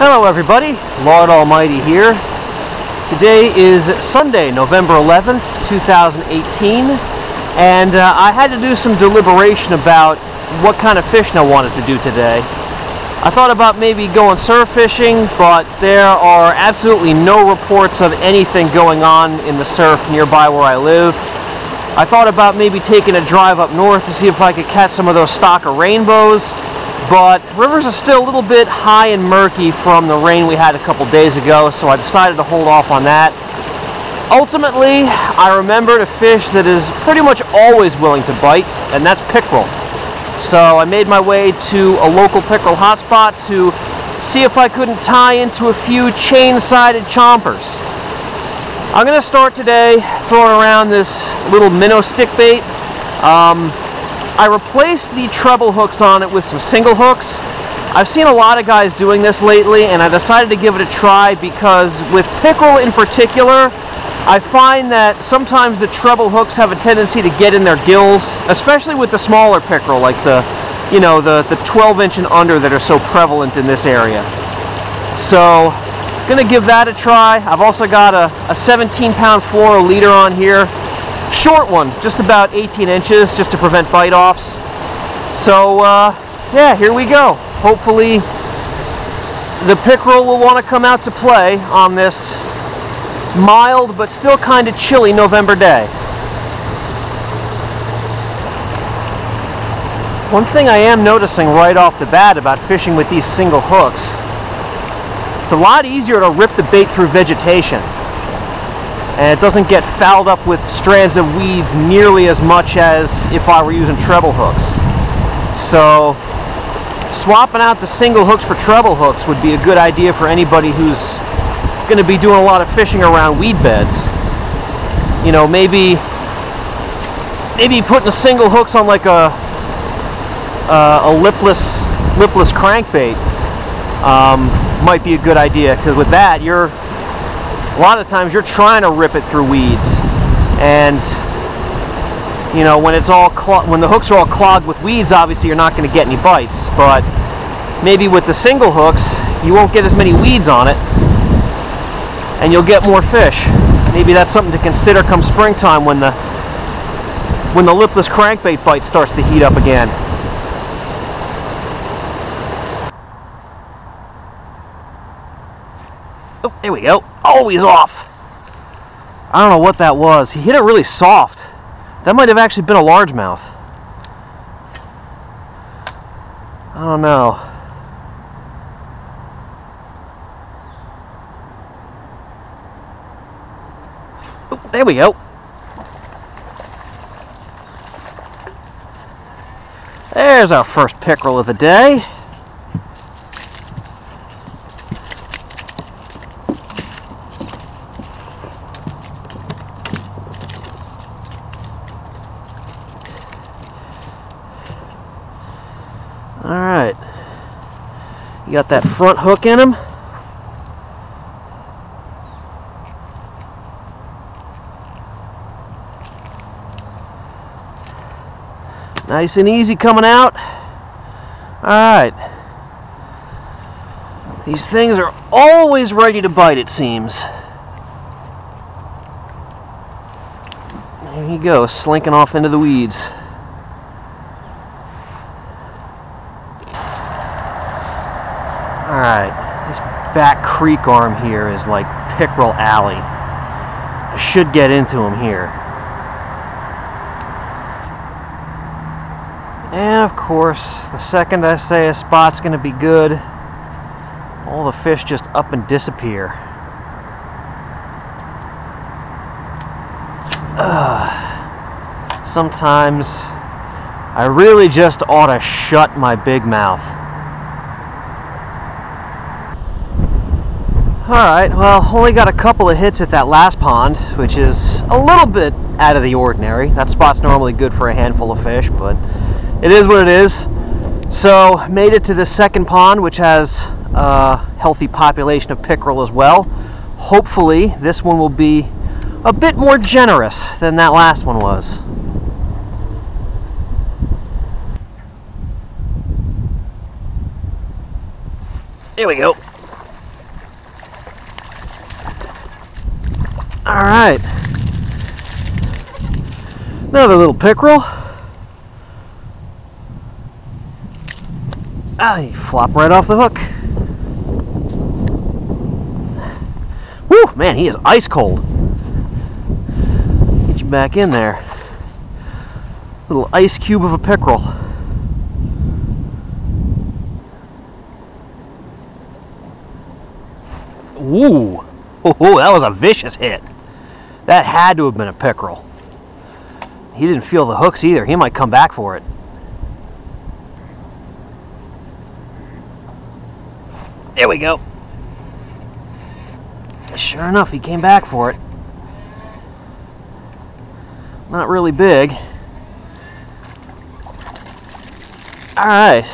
Hello everybody, Lord Almighty here. Today is Sunday, November 11th, 2018, and I had to do some deliberation about what kind of fishing I wanted to do today. I thought about maybe going surf fishing, but there are absolutely no reports of anything going on in the surf nearby where I live. I thought about maybe taking a drive up north to see if I could catch some of those stocker rainbows. But rivers are still a little bit high and murky from the rain we had a couple days ago, so I decided to hold off on that. Ultimately, I remembered a fish that is pretty much always willing to bite, and that's pickerel. So I made my way to a local pickerel hotspot to see if I couldn't tie into a few chain-sided chompers. I'm going to start today throwing around this little minnow stick bait. I replaced the treble hooks on it with some single hooks. I've seen a lot of guys doing this lately, and I decided to give it a try because with pickerel in particular, I find that sometimes the treble hooks have a tendency to get in their gills, especially with the smaller pickerel, like the 12-inch and under that are so prevalent in this area. So, gonna give that a try. I've also got a 17-pound fluoro leader on here. Short one, just about 18 inches, just to prevent bite-offs. So, yeah, here we go. Hopefully, the pickerel will want to come out to play on this mild but still kind of chilly November day. One thing I am noticing right off the bat about fishing with these single hooks, it's a lot easier to rip the bait through vegetation. And it doesn't get fouled up with strands of weeds nearly as much as if I were using treble hooks. So swapping out the single hooks for treble hooks would be a good idea for anybody who's going to be doing a lot of fishing around weed beds. You know, maybe putting the single hooks on like a lipless crankbait might be a good idea, because with that a lot of times you're trying to rip it through weeds, and you know, when the hooks are all clogged with weeds, obviously you're not going to get any bites. But maybe with the single hooks, you won't get as many weeds on it, and you'll get more fish. Maybe that's something to consider come springtime when the lipless crankbait bite starts to heat up again. Oh, there we go. Oh, he's off. I don't know what that was. He hit it really soft. That might have actually been a largemouth. I don't know. Oh, there we go. There's our first pickerel of the day. Alright, you got that front hook in him. Nice and easy coming out. Alright, these things are always ready to bite, it seems. There he goes, slinking off into the weeds. Alright, this back creek arm here is like pickerel alley. I should get into him here. And of course, the second I say a spot's going to be good, all the fish just up and disappear. Sometimes I really just ought to shut my big mouth. Alright, well, only got a couple of hits at that last pond, which is a little bit out of the ordinary. That spot's normally good for a handful of fish, but it is what it is. So, made it to the second pond, which has a healthy population of pickerel as well. Hopefully, this one will be a bit more generous than that last one was. There we go. Alright. Another little pickerel. Ah, he flopped right off the hook. Whew, man, he is ice cold. Get you back in there. Little ice cube of a pickerel. Ooh, oh, that was a vicious hit. That had to have been a pickerel. He didn't feel the hooks either. He might come back for it. There we go. Sure enough, he came back for it. Not really big. All right.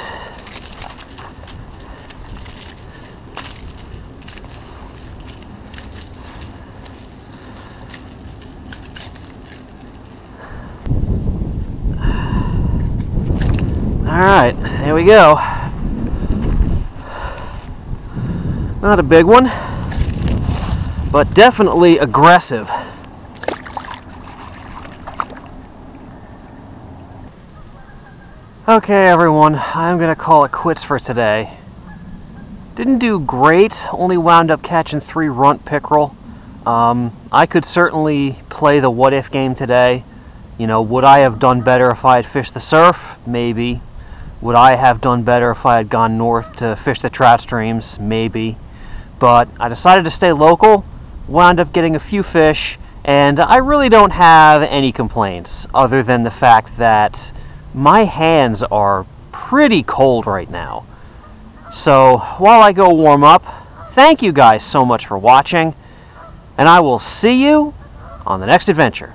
Alright, there we go. Not a big one, but definitely aggressive. Okay everyone, I'm going to call it quits for today. Didn't do great, only wound up catching 3 runt pickerel. I could certainly play the what if game today. You know, would I have done better if I had fished the surf? Maybe. Would I have done better if I had gone north to fish the trout streams? Maybe. But I decided to stay local, wound up getting a few fish, and I really don't have any complaints other than the fact that my hands are pretty cold right now. So while I go warm up, thank you guys so much for watching, and I will see you on the next adventure.